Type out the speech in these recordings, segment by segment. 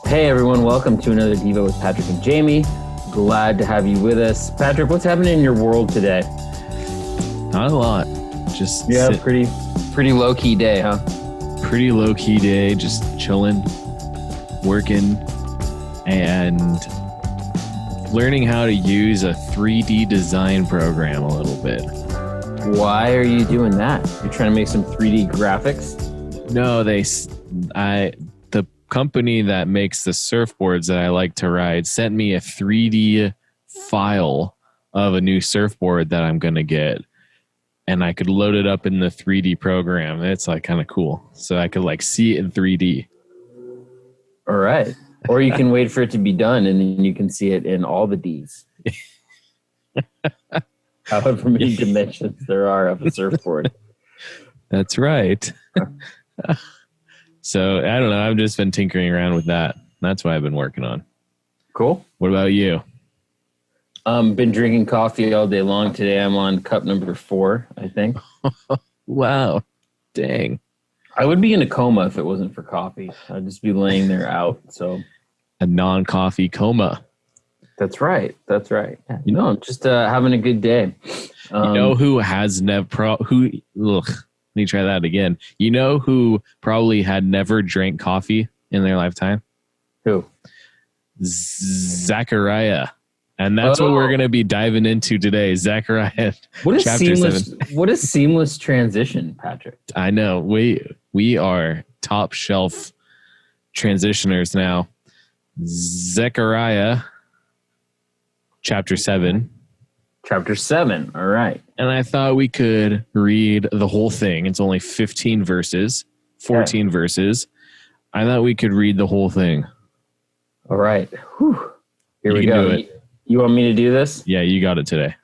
Hey everyone, welcome to another Devo with Patrick and Jamie. Glad to have you with us. Patrick, what's happening in your world today? Not a lot. Just pretty low-key day, huh? pretty low-key day, just chilling, working, and learning how to use a 3D design program a little bit. Why are you doing that? You're trying to make some 3D graphics? No, the company that makes the surfboards that I like to ride sent me a 3D file of a new surfboard that I'm going to get. And I could load it up in the 3D program. It's like kind of cool. So I could like see it in 3D. All right. Or you can wait for it to be done and then you can see it in all the Ds. However many dimensions there are of a surfboard. That's right. So I don't know. I've just been tinkering around with that. That's what I've been working on. Cool. What about you? Been drinking coffee all day long. Today I'm on cup number 4, I think. Wow. Dang. I would be in a coma if it wasn't for coffee. I'd just be laying there out. So A non-coffee coma. that's right. That's right. You know, I'm just having a good day. You know who has never let me try that again. You know who probably had never drank coffee in their lifetime? Who? Zechariah. And that's what we're going to be diving into today. Zechariah. What a chapter seamless 7. What a seamless transition, Patrick. I know. We are top shelf transitioners now. Zechariah chapter 7. Chapter 7. All right. And I thought we could read the whole thing. It's only 15 verses, 14 verses. I thought we could read the whole thing. All right. Whew. Here we You can go. do it. You want me to do this? Yeah, you got it today.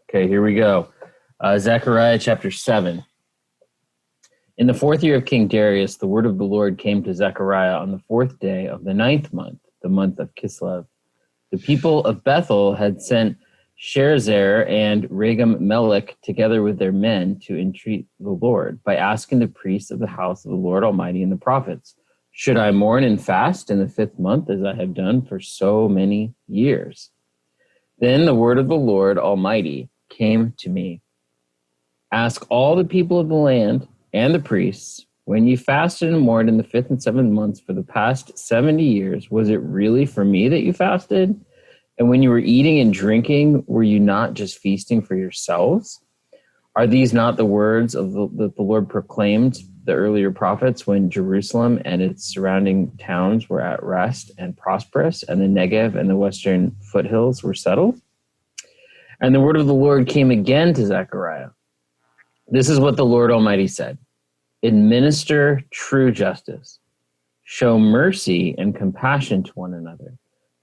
Okay, here we go. Zechariah chapter 7. In the 4th year of King Darius, the word of the Lord came to Zechariah on the 4th day of the 9th month, the month of Kislev. The people of Bethel had sent Sherezer and Regem-Melech together with their men to entreat the Lord by asking the priests of the house of the Lord Almighty and the prophets, should I mourn and fast in the 5th month as I have done for so many years? Then the word of the Lord Almighty came to me. Ask all the people of the land and the priests, when you fasted and mourned in the 5th and 7th months for the past 70 years, was it really for me that you fasted? And when you were eating and drinking, were you not just feasting for yourselves? Are these not the words of that the Lord proclaimed the earlier prophets when Jerusalem and its surrounding towns were at rest and prosperous, and the Negev and the western foothills were settled? And the word of the Lord came again to Zechariah. This is what the Lord Almighty said. Administer true justice. Show mercy and compassion to one another.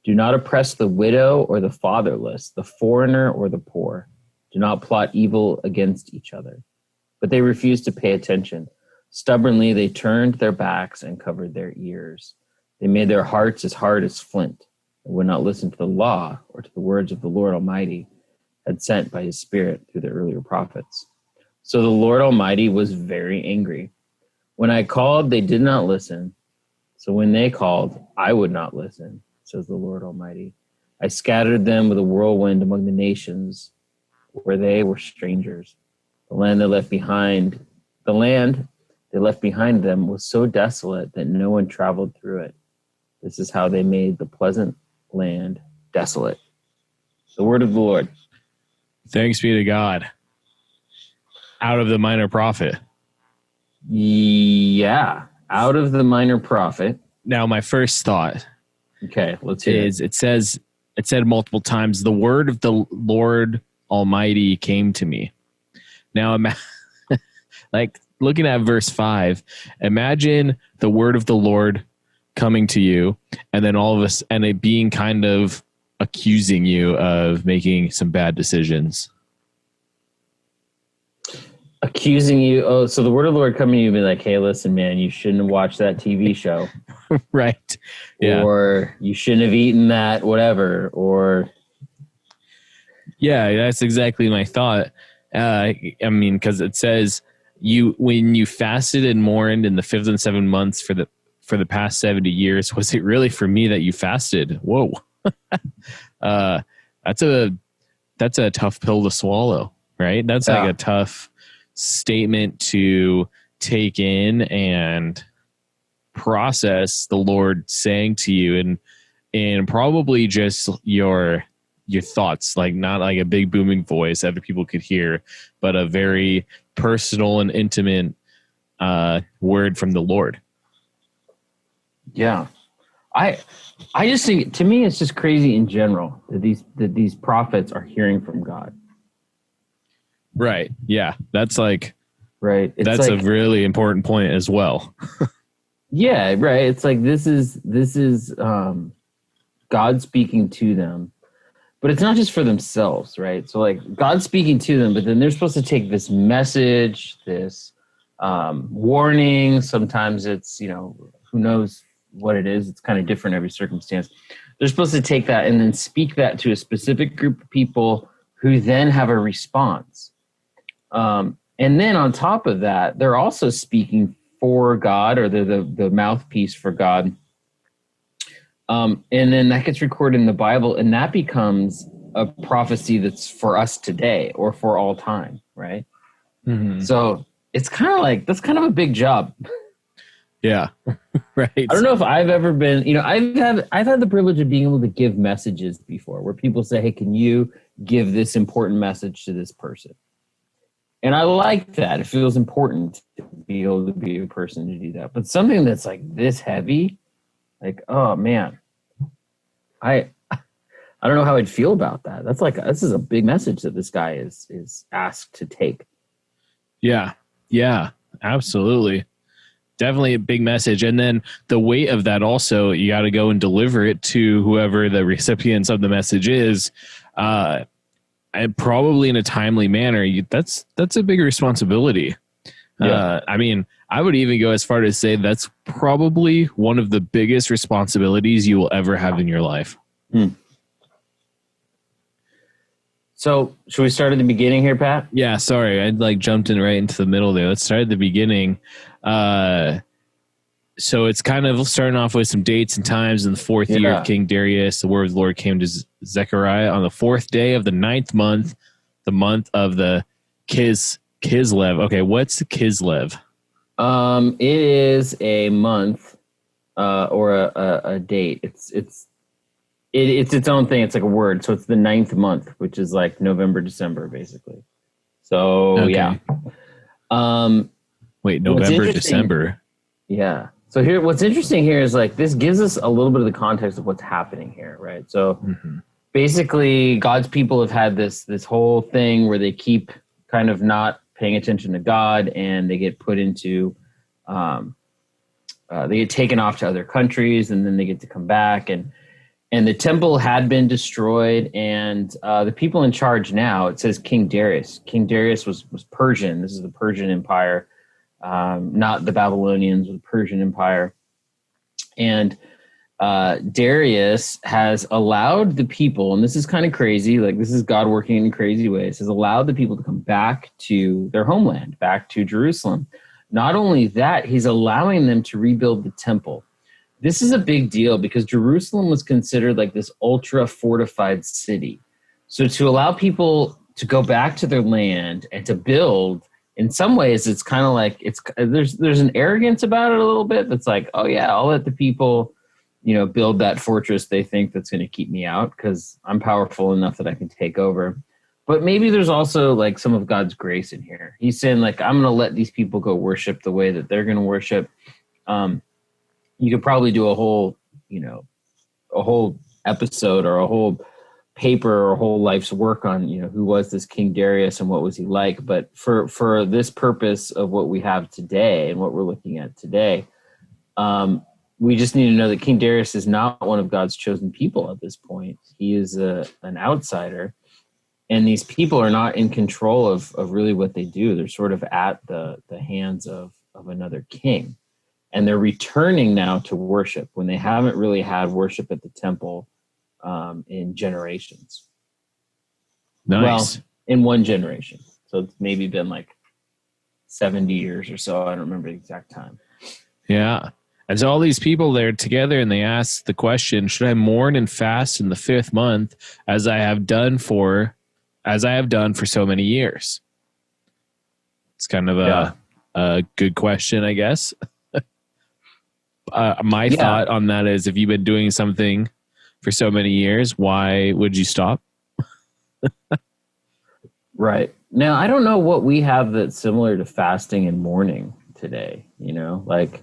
Do not oppress the widow or the fatherless, the foreigner or the poor. Do not plot evil against each other. But they refused to pay attention. Stubbornly, they turned their backs and covered their ears. They made their hearts as hard as flint and would not listen to the law or to the words of the Lord Almighty had sent by his Spirit through the earlier prophets. So the Lord Almighty was very angry. When I called, they did not listen. So when they called, I would not listen, says the Lord Almighty. I scattered them with a whirlwind among the nations where they were strangers. The land they left behind them was so desolate that no one traveled through it. This is how they made the pleasant land desolate. The word of the Lord. Thanks be to God. Out of the minor prophet. Yeah, out of the minor prophet. Now, my first thought. Okay, let's hear it. It said multiple times, the word of the Lord Almighty came to me. Now, like looking at verse 5, imagine the word of the Lord coming to you, and then all of us, and it being kind of accusing you of making some bad decisions. Accusing you. Oh, so the word of the Lord coming to you and be like, hey, listen, man, you shouldn't have watched that TV show. Right. Yeah. Or you shouldn't have eaten that, whatever. Or. Yeah, that's exactly my thought. I mean, because it says when you fasted and mourned in the 5th and 7th months for the past 70 years. Was it really for me that you fasted? Whoa. That's a tough pill to swallow, right? That's like a tough statement to take in and process the Lord saying to you, and probably just your thoughts, like not like a big booming voice that other people could hear, but a very personal and intimate word from the Lord. Yeah. I just think, to me, it's just crazy in general that these prophets are hearing from God. Right. Yeah. That's like, right. It's that's like, a really important point as well. yeah. Right. It's like, this is God speaking to them, but it's not just for themselves. Right. So like God's speaking to them, but then they're supposed to take this message, this warning. Sometimes it's, who knows what it is. It's kind of different every circumstance. They're supposed to take that and then speak that to a specific group of people who then have a response. And then on top of that, they're also speaking for God, or they're the mouthpiece for God. And then that gets recorded in the Bible, and that becomes a prophecy that's for us today or for all time, right? Mm-hmm. So it's kind of like, that's kind of a big job. Yeah. Right. I don't know if I've ever been, I've had the privilege of being able to give messages before where people say, hey, can you give this important message to this person? And I like that. It feels important to be able to be a person to do that. But something that's like this heavy, like, oh man, I don't know how I'd feel about that. That's like, this is a big message that this guy is asked to take. Yeah. Yeah, absolutely. Definitely a big message. And then the weight of that also, you got to go and deliver it to whoever the recipients of the message is, and probably in a timely manner. That's a big responsibility. Yeah. I mean, I would even go as far to say that's probably one of the biggest responsibilities you will ever have in your life. So should we start at the beginning here, Pat? Yeah, sorry. I jumped in right into the middle there. Let's start at the beginning. So it's kind of starting off with some dates and times. In the fourth year of King Darius, the word of the Lord came to Zechariah on the 4th day of the 9th month, the month of the Kislev. Okay, what's the Kislev? It is a month or a date. It's its own thing. It's like a word. So it's the 9th month, which is like November, December, basically. So okay. Yeah. Wait, November, December. Yeah. So here, what's interesting here is like this gives us a little bit of the context of what's happening here, right? So basically, God's people have had this whole thing where they keep kind of not paying attention to God, and they get put into, they get taken off to other countries, and then they get to come back, and the temple had been destroyed, and the people in charge now, it says King Darius. King Darius was Persian. This is the Persian Empire. Not the Babylonians, the Persian Empire. And Darius has allowed the people, and this is kind of crazy, like this is God working in crazy ways, has allowed the people to come back to their homeland, back to Jerusalem. Not only that, he's allowing them to rebuild the temple. This is a big deal because Jerusalem was considered like this ultra fortified city. So to allow people to go back to their land and to build, in some ways, it's kind of like there's an arrogance about it a little bit. That's like, oh yeah, I'll let the people, build that fortress they think that's going to keep me out because I'm powerful enough that I can take over. But maybe there's also like some of God's grace in here. He's saying like, I'm going to let these people go worship the way that they're going to worship. You could probably do a whole episode or a whole paper or a whole life's work on, who was this King Darius and what was he like. But for this purpose of what we have today and what we're looking at today, we just need to know that King Darius is not one of God's chosen people at this point. He is an outsider, and these people are not in control of really what they do. They're sort of at the hands of another king. And they're returning now to worship when they haven't really had worship at the temple in generations. Nice. Well, in one generation. So it's maybe been like 70 years or so. I don't remember the exact time. Yeah. And so all these people, they're together and they ask the question, should I mourn and fast in the 5th month as I have done for so many years? It's kind of a good question, I guess. My thought on that is, if you've been doing something for so many years, why would you stop? Right. Now, I don't know what we have that's similar to fasting and mourning today. Like,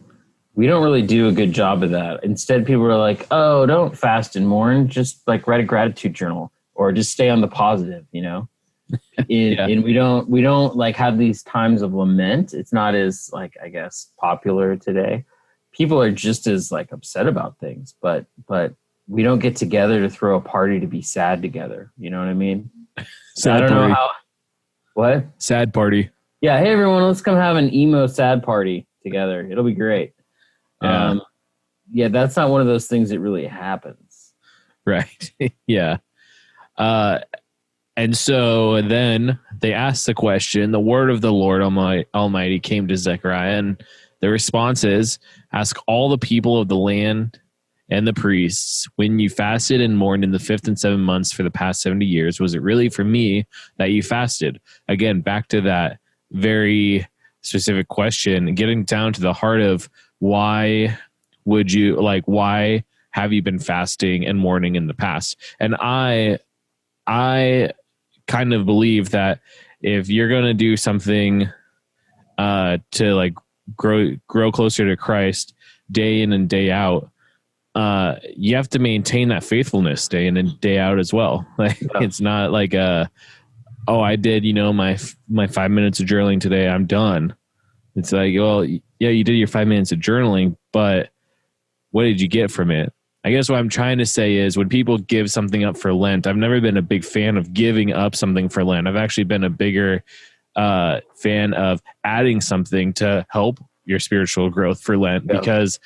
we don't really do a good job of that. Instead, people are like, oh, don't fast and mourn. Just like write a gratitude journal or just stay on the positive, And we don't like have these times of lament. It's not as, like, I guess, popular today. People are just as, like, upset about things, but we don't get together to throw a party to be sad together. You know what I mean? Sad I don't party. know how. What? Sad party. Yeah. Hey, everyone, let's come have an emo sad party together. It'll be great. Yeah. That's not one of those things that really happens. Right. Yeah. And so then they asked the question, the word of the Lord Almighty came to Zechariah, and the response is, ask all the people of the land and the priests, when you fasted and mourned in the 5th and 7th months for the past 70 years, was it really for me that you fasted? Again, back to that very specific question, getting down to the heart of why have you been fasting and mourning in the past? And I kind of believe that if you're going to do something to, like, grow closer to Christ day in and day out, you have to maintain that faithfulness day in and day out as well. Like, it's not like I did, my 5 minutes of journaling today, I'm done. It's like, well, yeah, you did your 5 minutes of journaling, but what did you get from it? I guess what I'm trying to say is, when people give something up for Lent, I've never been a big fan of giving up something for Lent. I've actually been a bigger fan of adding something to help your spiritual growth for Lent, because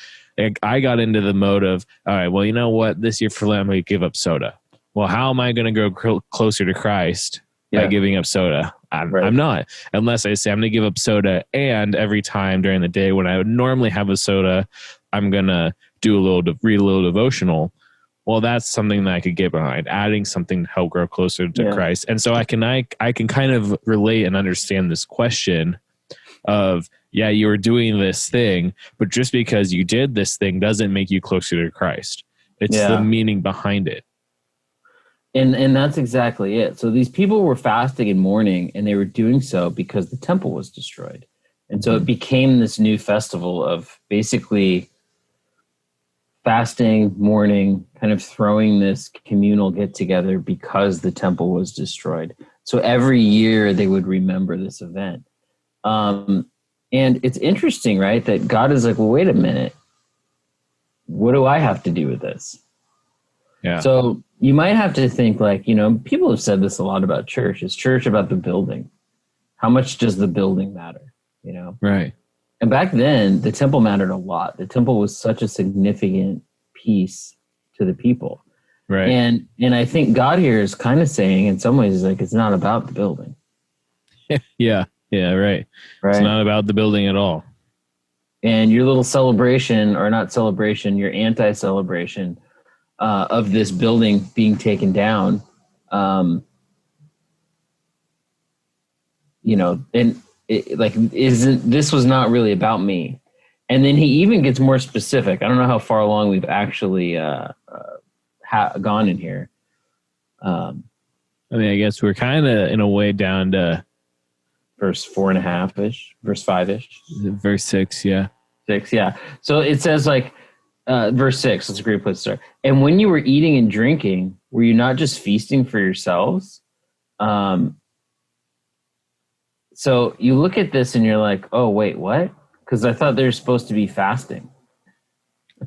I got into the mode of, all right, well, you know what? This year for Lent, I'm going to give up soda. Well, how am I going to go closer to Christ by giving up soda? I'm not, unless I say I'm going to give up soda, and every time during the day when I would normally have a soda, I'm going to read a little devotional. Well, that's something that I could get behind, adding something to help grow closer to Christ. And so I can kind of relate and understand this question of, you were doing this thing, but just because you did this thing doesn't make you closer to Christ. It's the meaning behind it. And that's exactly it. So these people were fasting and mourning, and they were doing so because the temple was destroyed. And so it became this new festival of basically fasting, mourning, kind of throwing this communal get together because the temple was destroyed. So every year they would remember this event. And it's interesting, right, that God is like, well, wait a minute. What do I have to do with this? Yeah. So you might have to think, like, people have said this a lot about church. Is church about the building? How much does the building matter? Right. And back then, the temple mattered a lot. The temple was such a significant piece to the people. Right. And I think God here is kind of saying, in some ways, like, it's not about the building. Yeah. Yeah. Right. It's not about the building at all. And your little celebration, or not celebration, your anti-celebration of this building being taken down, and this was not really about me. And then he even gets more specific. I don't know how far along we've actually gone in here. I guess we're kind of in a way down to verse 4.5-ish, verse 5-ish, verse 6. Yeah. 6. Yeah. So it says, like, verse 6, that's a great place to start. And when you were eating and drinking, were you not just feasting for yourselves? So you look at this and you're like, oh, wait, what? Because I thought they're supposed to be fasting.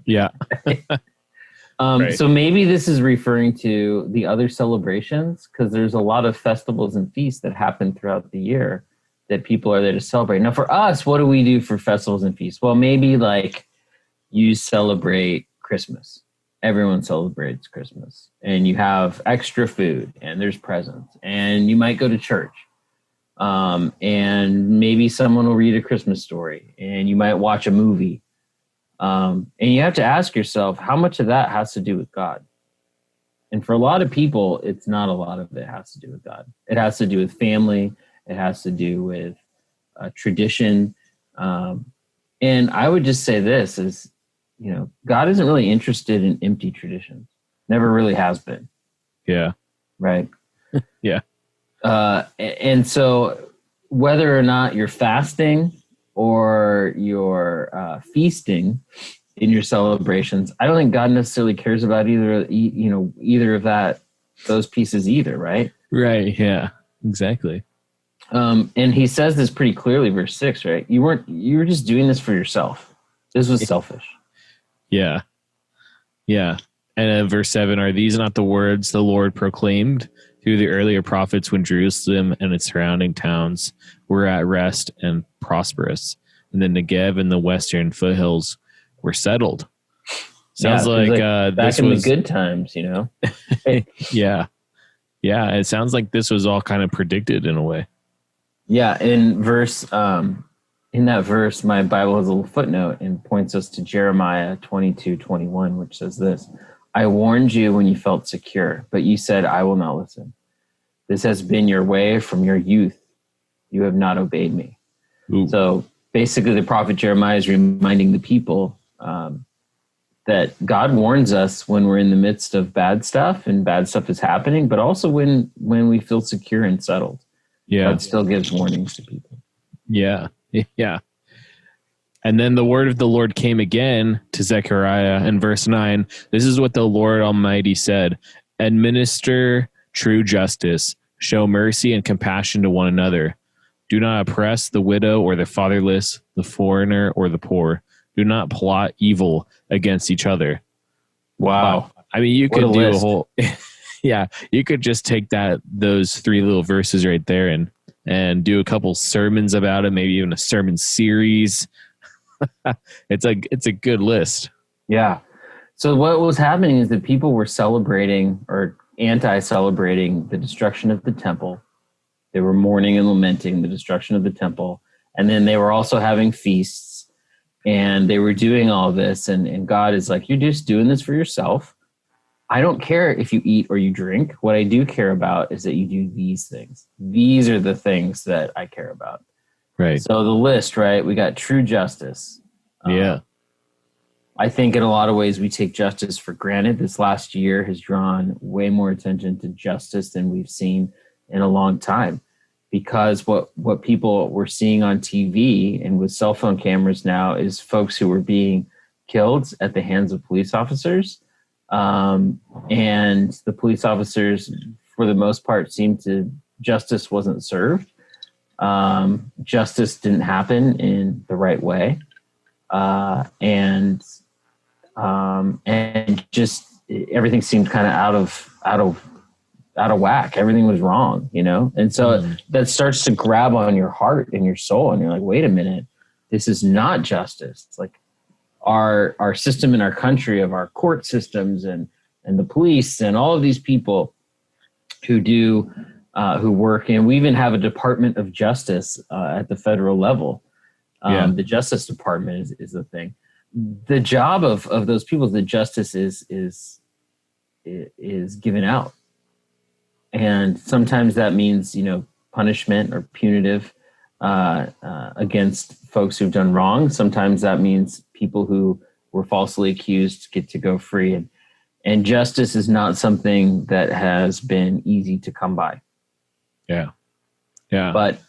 Yeah. Right. So maybe this is referring to the other celebrations, because there's a lot of festivals and feasts that happen throughout the year that people are there to celebrate. Now, for us, what do we do for festivals and feasts? Well, maybe, like, you celebrate Christmas. Everyone celebrates Christmas. And you have extra food, and there's presents. And you might go to church. And maybe someone will read a Christmas story, and you might watch a movie. And you have to ask yourself, how much of that has to do with God? And for a lot of people, it's not a lot of it has to do with God. It has to do with family. It has to do with tradition. And I would just say this is, God isn't really interested in empty traditions. Never really has been. Yeah. Right. Yeah. And so whether or not you're fasting or you're feasting in your celebrations, I don't think God necessarily cares about either of those pieces either. Right. Right. Yeah, exactly. And he says this pretty clearly, verse 6, right? You were just doing this for yourself. This was selfish. Yeah. Yeah. And verse 7, are these not the words the Lord proclaimed through the earlier prophets when Jerusalem and its surrounding towns were at rest and prosperous, and the Negev and the western foothills were settled? Sounds like back this in was the good times, Yeah. Yeah. It sounds like this was all kind of predicted in a way. Yeah. In that verse, my Bible has a little footnote and points us to Jeremiah 22:21, which says this: I warned you when you felt secure, but you said, I will not listen. This has been your way from your youth. You have not obeyed me. Ooh. So basically, the prophet Jeremiah is reminding the people that God warns us when we're in the midst of bad stuff and bad stuff is happening, but also when we feel secure and settled. Yeah. God still gives warnings to people. Yeah. Yeah. And then the word of the Lord came again to Zechariah in verse 9. This is what the Lord Almighty said: administer true justice, show mercy and compassion to one another. Do not oppress the widow or the fatherless, the foreigner or the poor. Do not plot evil against each other. Wow. I mean, you could do list. a whole, yeah, you could just take those 3 little verses right there and do a couple sermons about it, maybe even a sermon series. It's a good list. Yeah. So what was happening is that people were celebrating or anti-celebrating the destruction of the temple. They were mourning and lamenting the destruction of the temple. And then they were also having feasts, and they were doing all this. And God is like, you're just doing this for yourself. I don't care if you eat or you drink. What I do care about is that you do these things. These are the things that I care about. Right. So the list, right? We got true justice. Yeah. I think in a lot of ways we take justice for granted. This last year has drawn way more attention to justice than we've seen in a long time, because what people were seeing on TV and with cell phone cameras now is folks who were being killed at the hands of police officers. And the police officers, for the most part, justice wasn't served. Justice didn't happen in the right way. And just everything seemed kind of out of whack. Everything was wrong, And so that starts to grab on your heart and your soul. And you're like, wait a minute, this is not justice. It's like our system in our country, of our court systems and the police and all of these people who work. And we even have a Department of Justice at the federal level. The Justice Department is the thing. The job of those people, the justice is given out. And sometimes that means, punishment or punitive against folks who've done wrong. Sometimes that means people who were falsely accused get to go free. And justice is not something that has been easy to come by. Yeah. Yeah. But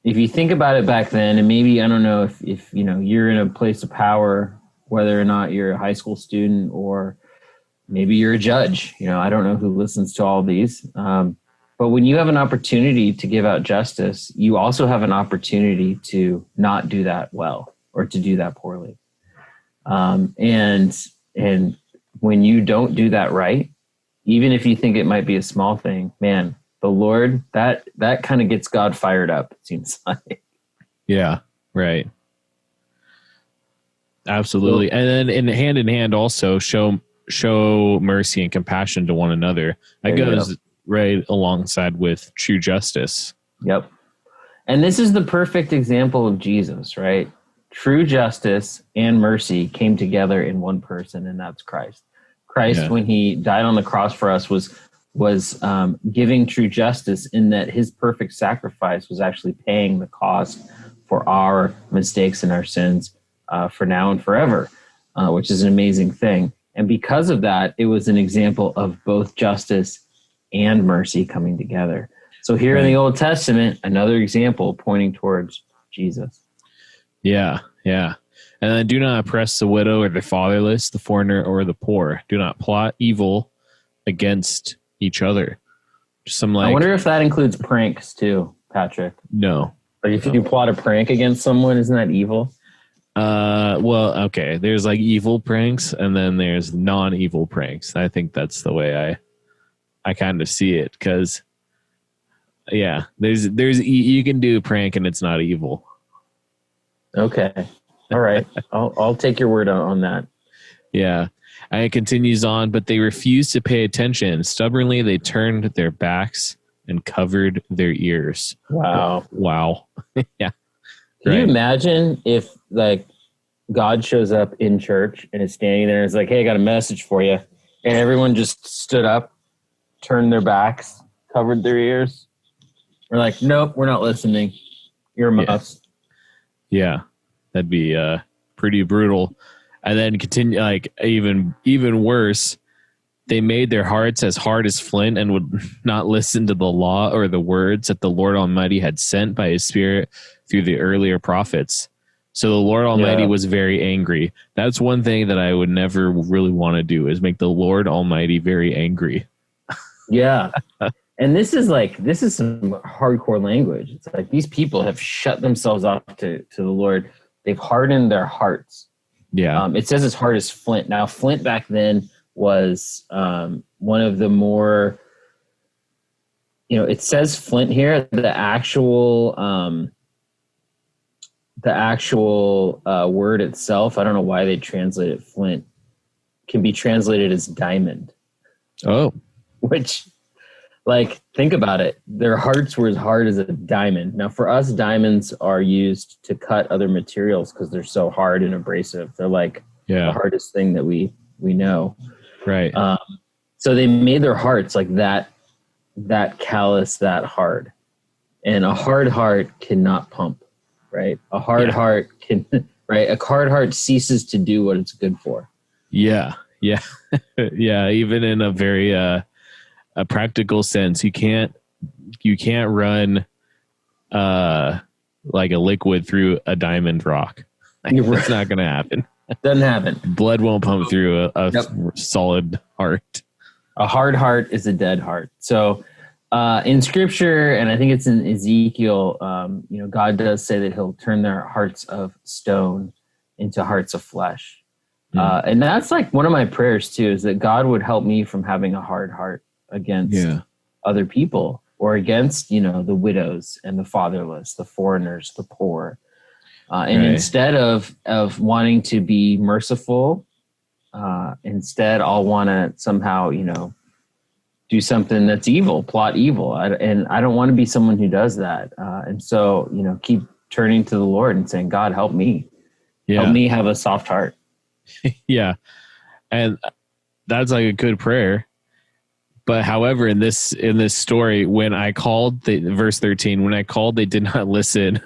if you think about it back then, and maybe, I don't know if you're in a place of power, whether or not you're a high school student or maybe you're a judge, I don't know who listens to all these. But when you have an opportunity to give out justice, you also have an opportunity to not do that well or to do that poorly. And when you don't do that right, even if you think it might be a small thing, man, the Lord, that kind of gets God fired up, it seems like. Yeah, right. Absolutely. And then in hand also show mercy and compassion to one another. That goes right alongside with true justice. Yep. And this is the perfect example of Jesus, right? true justice and mercy came together in one person, and that's Christ. Christ, when he died on the cross for us, was giving true justice in that his perfect sacrifice was actually paying the cost for our mistakes and our sins for now and forever, which is an amazing thing. And because of that, it was an example of both justice and mercy coming together. So here in the Old Testament, another example pointing towards Jesus. Yeah, yeah. And then do not oppress the widow or the fatherless, the foreigner or the poor. Do not plot evil against each other. I wonder if that includes pranks too, Patrick. No. Like if you plot a prank against someone, isn't that evil? Well, okay. There's like evil pranks, and then there's non-evil pranks. I think that's the way I kind of see it, because yeah, there's you can do a prank and it's not evil. Okay. All right. I'll take your word on that. Yeah. And it continues on, but they refused to pay attention. Stubbornly, they turned their backs and covered their ears. Wow. Wow. Yeah. Can you imagine if like God shows up in church and is standing there and is like, hey, I got a message for you. And everyone just stood up, turned their backs, covered their ears. We're like, nope, we're not listening. You're a must. Yeah. That'd be pretty brutal. And then continue, like even worse, they made their hearts as hard as flint and would not listen to the law or the words that the Lord Almighty had sent by his Spirit through the earlier prophets. So the Lord Almighty was very angry. That's one thing that I would never really want to do, is make the Lord Almighty very angry. Yeah. And this is some hardcore language. It's like these people have shut themselves off to the Lord. They've hardened their hearts. Yeah. It says as hard as flint. Now, flint back then was one of the more, it says flint here. The actual word itself, I don't know why they translated flint, can be translated as diamond. Oh. Which, like, think about it. Their hearts were as hard as a diamond. Now, for us, diamonds are used to cut other materials because they're so hard and abrasive. They're like the hardest thing that we know. Right. So they made their hearts like that callous, that hard. And a hard heart cannot pump, right? A hard heart can, right? A hard heart ceases to do what it's good for. Yeah. Yeah. Yeah. Even in a very, a practical sense, you can't run like a liquid through a diamond rock. That's not going to happen. Doesn't happen. Blood won't pump through a solid heart. A hard heart is a dead heart. So in Scripture, and I think it's in Ezekiel, God does say that He'll turn their hearts of stone into hearts of flesh. And that's like one of my prayers too, is that God would help me from having a hard heart against other people, or against, the widows and the fatherless, the foreigners, the poor. And instead of wanting to be merciful, instead I'll want to somehow, do something that's evil, plot evil. And I don't want to be someone who does that. And so, keep turning to the Lord and saying, God, help me. Help me have a soft heart. Yeah. And that's like a good prayer. But however, in this story, when I called, verse 13, when I called, they did not listen.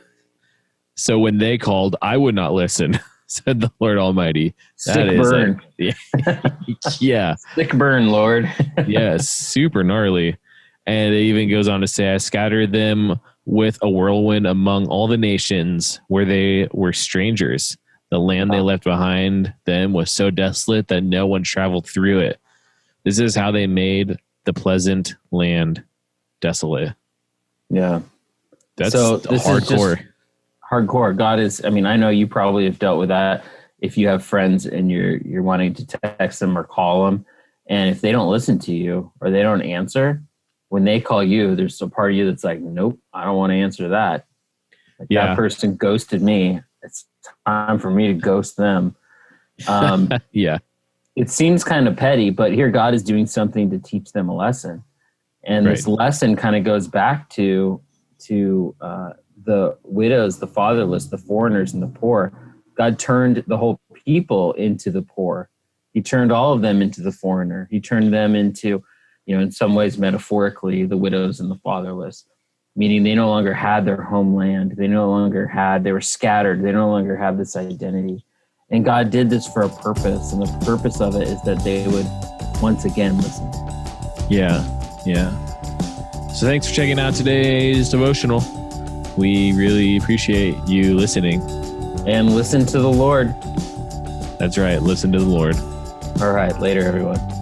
So when they called, I would not listen, said the Lord Almighty. Sick burn. Yeah. Sick burn, Lord. Yes, super gnarly. And it even goes on to say, I scattered them with a whirlwind among all the nations where they were strangers. The land they left behind them was so desolate that no one traveled through it. This is how they made the pleasant land desolate. Yeah. That's hardcore. Hardcore. God is, I know you probably have dealt with that. If you have friends and you're wanting to text them or call them, and if they don't listen to you or they don't answer, when they call you, there's a part of you that's like, nope, I don't want to answer that. That person ghosted me. It's time for me to ghost them. It seems kind of petty, but here God is doing something to teach them a lesson. And this lesson kind of goes back to the widows, the fatherless, the foreigners, and the poor. God turned the whole people into the poor. He turned all of them into the foreigner. He turned them into, in some ways metaphorically, the widows and the fatherless, meaning they no longer had their homeland. They were scattered. They no longer have this identity. And God did this for a purpose. And the purpose of it is that they would once again listen. Yeah. So thanks for checking out today's devotional. We really appreciate you listening. And listen to the Lord. That's right. Listen to the Lord. All right. Later, everyone.